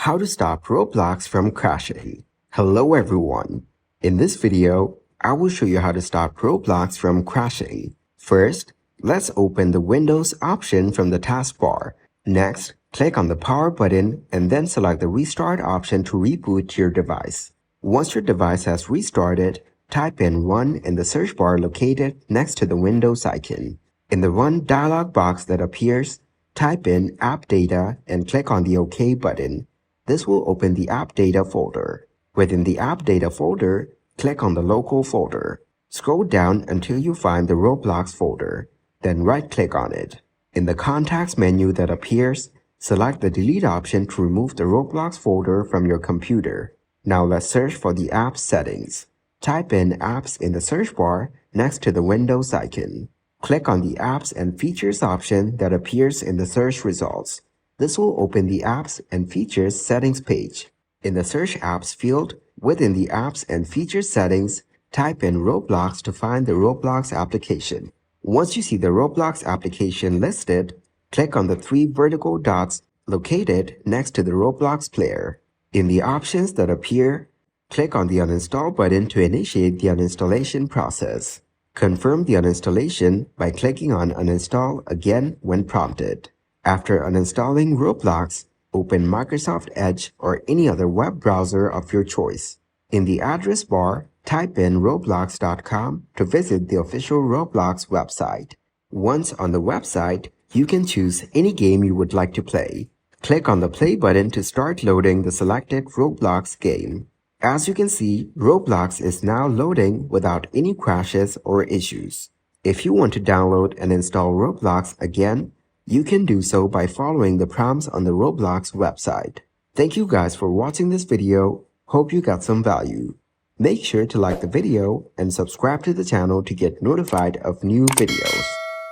How to stop Roblox from crashing. Hello everyone. In this video, I will show you how to stop Roblox from crashing. First, let's open the Windows option from the taskbar. Next, click on the power button and then select the restart option to reboot your device. Once your device has restarted, type in Run in the search bar located next to the Windows icon. In the Run dialog box that appears, type in App Data and click on the OK button. This will open the App Data folder. Within the App Data folder, click on the Local folder. Scroll down until you find the Roblox folder, then right-click on it. In the Contacts menu that appears, select the Delete option to remove the Roblox folder from your computer. Now let's search for the app settings. Type in Apps in the search bar next to the Windows icon. Click on the Apps and Features option that appears in the search results. This will open the Apps and Features settings page. In the Search Apps field, within the Apps and Features settings, type in Roblox to find the Roblox application. Once you see the Roblox application listed, click on the three vertical dots located next to the Roblox player. In the options that appear, click on the Uninstall button to initiate the uninstallation process. Confirm the uninstallation by clicking on Uninstall again when prompted. After uninstalling Roblox, open Microsoft Edge or any other web browser of your choice. In the address bar, type in roblox.com to visit the official Roblox website. Once on the website, you can choose any game you would like to play. Click on the play button to start loading the selected Roblox game. As you can see, Roblox is now loading without any crashes or issues. If you want to download and install Roblox again, you can do so by following the prompts on the Roblox website. Thank you guys for watching this video. Hope you got some value. Make sure to like the video and subscribe to the channel to get notified of new videos.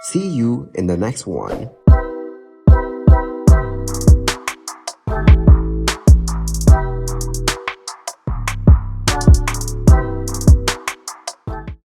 See you in the next one.